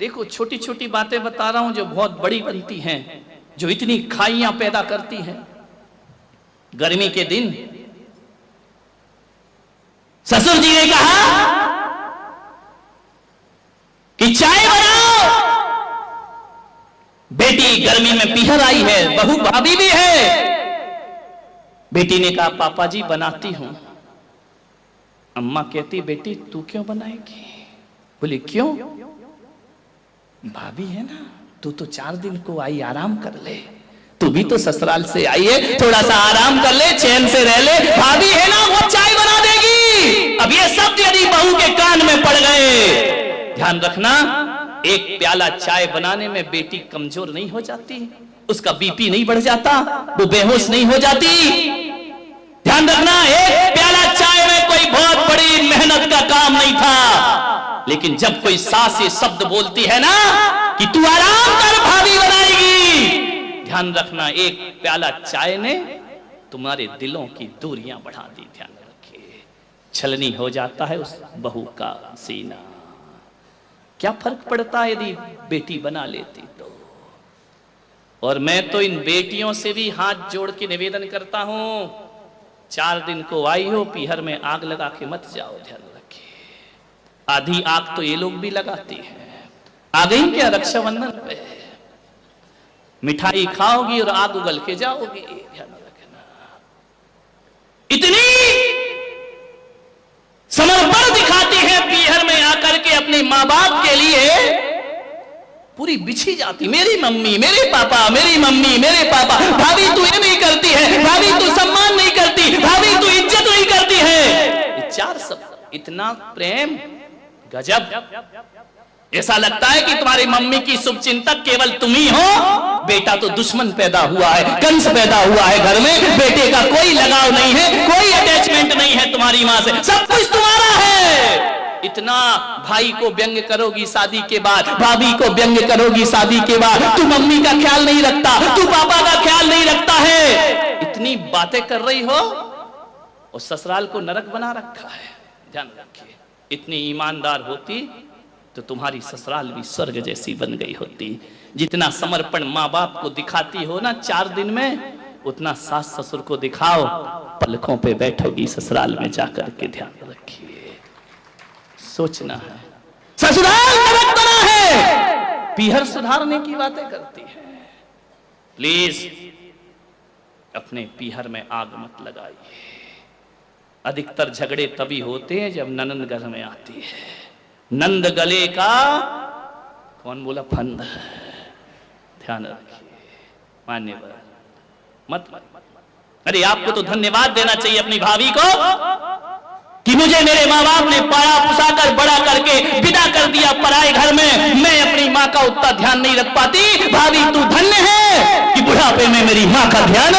देखो छोटी छोटी बातें बता रहा हूं जो बहुत बड़ी बनती हैं, जो इतनी खाइयां पैदा करती हैं। गर्मी के दिन ससुर जी ने कहा कि चाय बनाओ। बेटी गर्मी में पीहर आई है, बहू भाभी भी है। बेटी ने कहा पापा जी बनाती हूं। अम्मा कहती बेटी तू क्यों बनाएगी? बोले क्यों? भाभी है ना, तू तो 4 दिन को आई, आराम कर ले। तू भी तो ससुराल से आई है, थोड़ा सा आराम कर ले, चैन से रह ले। भाभी है ना, वो चाय बना देगी। अब ये शब्द यदि बहू के कान में पड़ गए, ध्यान रखना, एक प्याला चाय बनाने में बेटी कमजोर नहीं हो जाती, उसका बीपी नहीं बढ़ जाता, वो बेहोश नहीं हो जाती। ध्यान रखना, एक प्याला चाय में कोई बहुत बड़ी मेहनत का काम नहीं था। लेकिन जब कोई सास ये शब्द बोलती है ना कि तू आराम कर, भाभी बनाएगी, ध्यान रखना एक प्याला चाय ने तुम्हारे दिलों की दूरियां बढ़ा दी। ध्यान रखिए, छलनी हो जाता है उस बहू का सीना। क्या फर्क पड़ता है यदि बेटी बना लेती तो। और मैं तो इन बेटियों से भी हाथ जोड़ के निवेदन करता हूं, 4 दिन को आई हो, पीहर में आग लगा के मत जाओ। ध्यान रखिए, आधी आग तो ये लोग भी लगाती हैं। आ गई क्या रक्षाबंधन पे, मिठाई खाओगी और आग उगल के जाओगी। ध्यान रखना, इतनी समर्पण दिखाती है पीहर में आकर के अपने माँ बाप के लिए, पूरी बिछी जाती। मेरी मम्मी, मेरे पापा, मेरी मम्मी, मेरे पापा। भाभी तू ये नहीं करती है, भाभी तू सम्मान नहीं करती, भाभी तू इज्जत नहीं करती है। ये 4 शब्द, इतना प्रेम, गजब। ऐसा लगता है कि तुम्हारी मम्मी की शुभचिंतक केवल तुम ही हो। बेटा तो दुश्मन पैदा हुआ है, कंस पैदा हुआ है घर में। बेटे का कोई लगाव नहीं है, कोई अटैचमेंट नहीं है तुम्हारी मां से, सब कुछ तुम्हारा है। इतना भाई को व्यंग करोगी शादी के बाद, भाभी को व्यंग करोगी शादी के बाद, तू मम्मी का ख्याल नहीं रखता, तू पापा का ख्याल नहीं रखता है। इतनी बातें कर रही हो और ससुराल को नरक बना रखा है। ध्यान रखिए, इतनी ईमानदार होती तो तुम्हारी ससुराल भी स्वर्ग जैसी बन गई होती। जितना समर्पण माँ बाप को दिखाती हो ना 4 दिन में, उतना सास ससुर को दिखाओ, पलकों पे बैठोगी ससुराल में जाकर के। ध्यान रखिए, सोचना है, ससुराल नरक बना है, पीहर सुधारने की बातें करती है। प्लीज अपने पीहर में आग मत लगाइए। अधिकतर झगड़े तभी होते हैं जब ननंद घर में आती है। नंद गले का कौन बोला फंद। ध्यान रखिए, मान्यवर मत। अरे आपको तो धन्यवाद देना चाहिए अपनी भाभी को कि मुझे मेरे माँ बाप ने पाया पुसा कर बड़ा करके विदा कर दिया पराए घर में। मैं अपनी माँ का उतना ध्यान नहीं रख पाती। भाभी तू धन्य है कि बुढ़ापे में मेरी माँ का ध्यान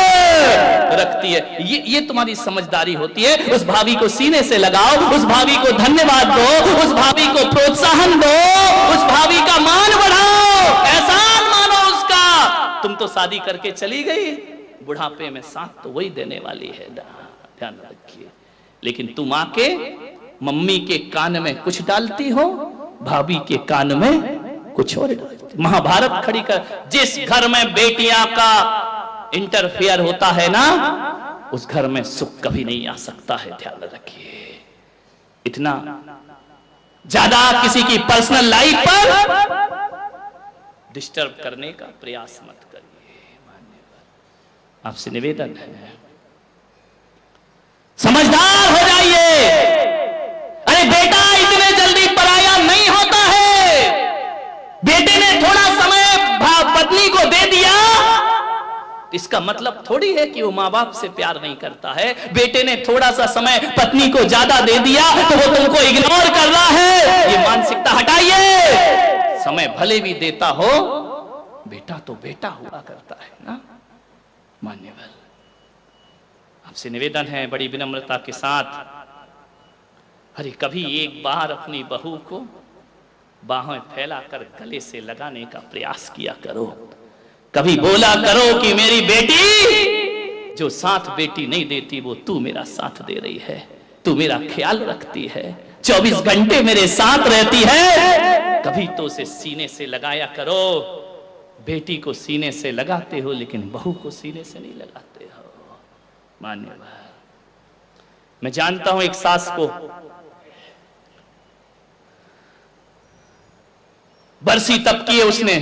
रखती है। ये तुम्हारी समझदारी होती है। उस भाभी को सीने से लगाओ, उस भाभी को धन्यवाद दो, उस भाभी को प्रोत्साहन दो, उस भाभी का मान बढ़ाओ, एहसान मानो उसका। तुम तो शादी करके चली गई, बुढ़ापे में साथ तो वही देने वाली है। ध्यान रखिए। लेकिन तुम आके मम्मी के कान में कुछ डालती हो, भाभी के कान में कुछ और डालती। महाभारत खड़ी कर, जिस घर में बेटियां का इंटरफेयर होता है ना, उस घर में सुख कभी नहीं आ सकता है। ध्यान रखिए, इतना ज्यादा किसी की पर्सनल लाइफ पर डिस्टर्ब करने का प्रयास मत करिए। आपसे निवेदन है, समझदार हो जाइए। अरे बेटा इतने जल्दी पराया नहीं होता है। बेटे ने थोड़ा समय पत्नी को दे दिया, इसका मतलब थोड़ी है कि वो माँ बाप से प्यार नहीं करता है। बेटे ने थोड़ा सा समय पत्नी को ज्यादा दे दिया तो वो तुमको इग्नोर कर रहा है। ये मानसिकता हटाइए। समय भले भी देता हो, बेटा तो बेटा हुआ करता है ना। मान्यवर, आपसे निवेदन है बड़ी विनम्रता के साथ, अरे कभी एक बार अपनी बहू को बाहें फैलाकर गले से लगाने का प्रयास किया करो। कभी बोला करो कि मेरी बेटी, जो साथ बेटी नहीं देती वो तू मेरा साथ दे रही है, तू मेरा ख्याल रखती है, 24 घंटे मेरे साथ रहती है। कभी तो उसे सीने से लगाया करो। बेटी को सीने से लगाते हो लेकिन बहू को सीने से नहीं लगाते हो। मान्यवर, मैं जानता हूं एक सास को बरसी तप की है उसने,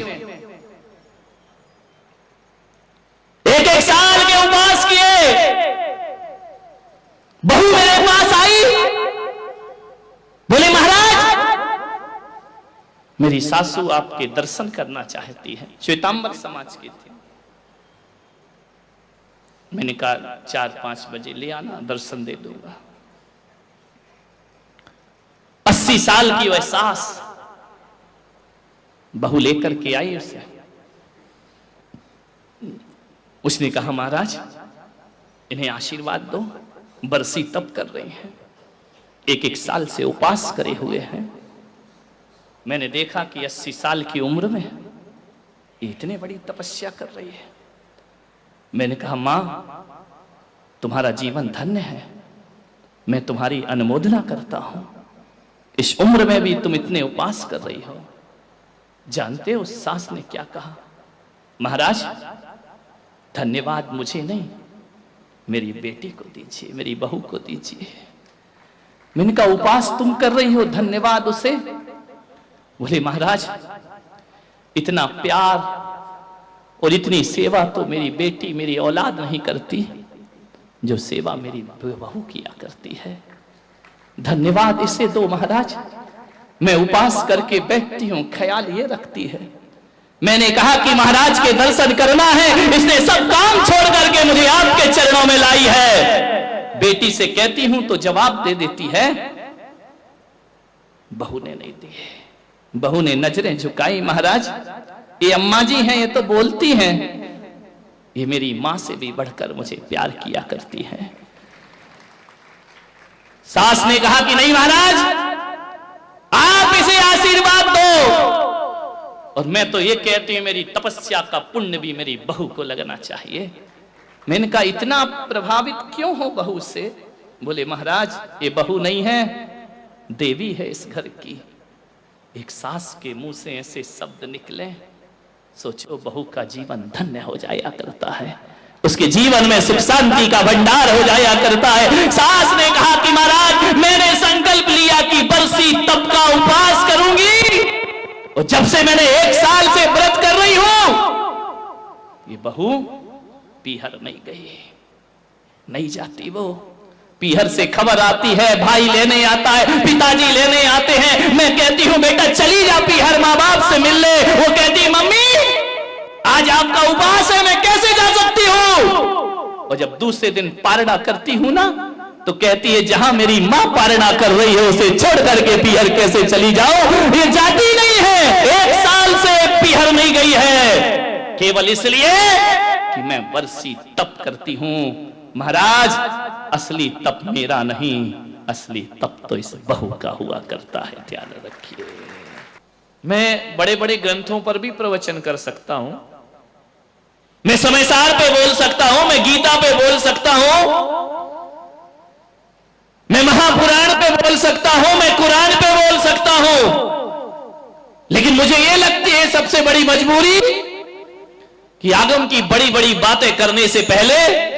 एक एक साल के उपवास किए। बहू मेरे पास आई, बोले महाराज मेरी सासू आपके दर्शन करना चाहती है। श्वेतांबर समाज की थी। मैंने कहा 4-5 बजे ले आना, दर्शन दे दूंगा। 80 साल की वह सास बहू लेकर के आई उसे। उसने कहा महाराज इन्हें आशीर्वाद दो, बरसी तप कर रहे हैं, 1-1 साल से उपवास करे हुए हैं। मैंने देखा कि 80 साल की उम्र में इतनी बड़ी तपस्या कर रही है। मैंने कहा मां तुम्हारा जीवन धन्य है, मैं तुम्हारी अनुमोदना करता हूं। इस उम्र में भी तुम इतने उपवास कर रही हो। जानते हो उस सास ने क्या कहा? महाराज धन्यवाद मुझे नहीं, मेरी बेटी को दीजिए, मेरी बहू को दीजिए। मैंने कहा उपवास तुम कर रही हो, धन्यवाद उसे। बोले महाराज इतना प्यार और इतनी सेवा तो मेरी बेटी, मेरी औलाद नहीं करती जो सेवा मेरी बहू किया करती है। धन्यवाद इसे दो महाराज। मैं उपवास करके बैठती हूं, ख्याल ये रखती है। मैंने कहा कि महाराज के दर्शन करना है, इसने सब काम छोड़ करके मुझे आपके चरणों में लाई है। बेटी से कहती हूं तो जवाब दे देती है, बहू ने नहीं दिए। बहू ने नजरें झुकाई। महाराज ये अम्मा जी हैं, ये तो बोलती हैं, ये मेरी मां से भी बढ़कर मुझे प्यार किया करती है। सास ने कहा कि नहीं महाराज आप इसे आशीर्वाद दो। और मैं तो ये कहती हूं मेरी तपस्या का पुण्य भी मेरी बहू को लगना चाहिए। मैंने कहा इतना प्रभावित क्यों हो बहू से? बोले महाराज ये बहू नहीं है, देवी है इस घर की। एक सास के मुंह से ऐसे शब्द निकले, सोचो बहू का जीवन धन्य हो जाया करता है, उसके जीवन में सुख शांति का भंडार हो जाया करता है। सास ने कहा कि महाराज मैंने संकल्प लिया कि बरसी तप का उपवास करूंगी, और जब से मैंने 1 साल से व्रत कर रही हूं, ये बहू पीहर नहीं गई, नहीं जाती। वो पीहर से खबर आती है, भाई लेने आता है, पिताजी लेने आते हैं। मैं कहती हूं बेटा चली जा पीहर, माँ बाप से मिल ले। वो कहती मम्मी आज आपका उपवास है, मैं कैसे जा सकती हूं? और जब दूसरे दिन पारणा करती हूं ना, तो कहती है जहां मेरी मां पारणा कर रही है उसे छोड़ करके पीहर कैसे चली जाओ? ये जाती नहीं है, 1 साल से पीहर नहीं गई है, केवल इसलिए कि मैं बरसी तप करती हूं। महाराज असली तप मेरा नहीं, असली तप तो इस बहू का हुआ करता है, ध्यान रखिए। मैं बड़े बड़े ग्रंथों पर भी प्रवचन कर सकता हूं, मैं समयसार पे बोल सकता हूं, मैं गीता पे बोल सकता हूं, मैं महापुराण पे बोल सकता हूं, मैं कुरान पे बोल सकता हूं, लेकिन मुझे यह लगती है सबसे बड़ी मजबूरी कि आगम की बड़ी बड़ी बातें करने से पहले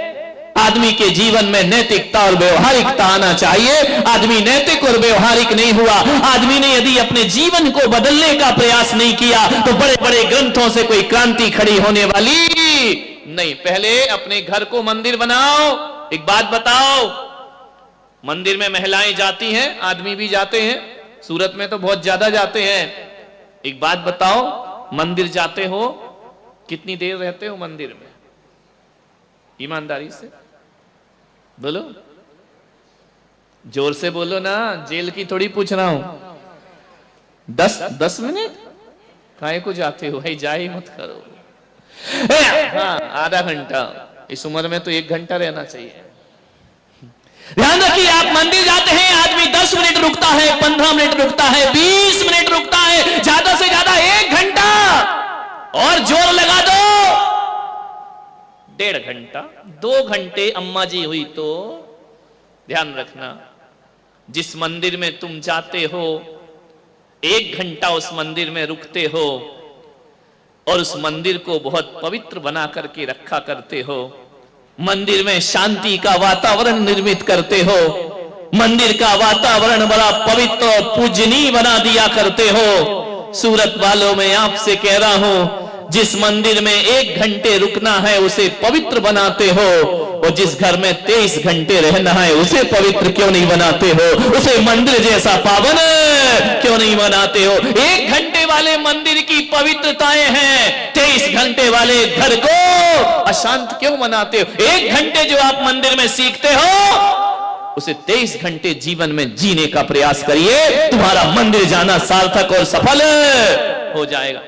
आदमी के जीवन में नैतिकता और व्यवहारिकता आना चाहिए। आदमी नैतिक और व्यवहारिक नहीं हुआ, आदमी ने यदि अपने जीवन को बदलने का प्रयास नहीं किया, तो बड़े बड़े ग्रंथों से कोई क्रांति खड़ी होने वाली नहीं। पहले अपने घर को मंदिर बनाओ। एक बात बताओ, मंदिर में महिलाएं जाती हैं, आदमी भी जाते हैं, सूरत में तो बहुत ज्यादा जाते हैं। एक बात बताओ, मंदिर जाते हो कितनी देर रहते हो मंदिर में? ईमानदारी से बोलो, जोर से बोलो ना, जेल की थोड़ी पूछ रहा हूं। 10 मिनट काहे को जाते हो? भाई जा ही मत करो। हाँ, आधा घंटा, इस उम्र में तो 1 घंटा रहना चाहिए। ध्यान रखिए, आप मंदिर जाते हैं, आदमी 10 मिनट रुकता है, 15 मिनट रुकता है, 20 मिनट रुकता है, ज्यादा से ज्यादा 1 घंटा, और जोर लगा दो 1.5 घंटा, 2 घंटे अम्मा जी हुई तो। ध्यान रखना, जिस मंदिर में तुम जाते हो 1 घंटा उस मंदिर में रुकते हो और उस मंदिर को बहुत पवित्र बना करके रखा करते हो, मंदिर में शांति का वातावरण निर्मित करते हो, मंदिर का वातावरण बड़ा पवित्र और पूजनीय बना दिया करते हो। सूरत वालों, मैं आपसे कह रहा हूं, जिस मंदिर में 1 घंटे रुकना है उसे पवित्र बनाते हो, और जिस घर में 23 घंटे रहना है उसे पवित्र क्यों नहीं बनाते हो? उसे मंदिर जैसा पावन क्यों नहीं बनाते हो? 1 घंटे वाले मंदिर की पवित्रताएं हैं, 23 घंटे वाले घर को अशांत क्यों बनाते हो? 1 घंटे जो आप मंदिर में सीखते हो उसे 23 घंटे जीवन में जीने का प्रयास करिए, तुम्हारा मंदिर जाना सार्थक और सफल हो जाएगा।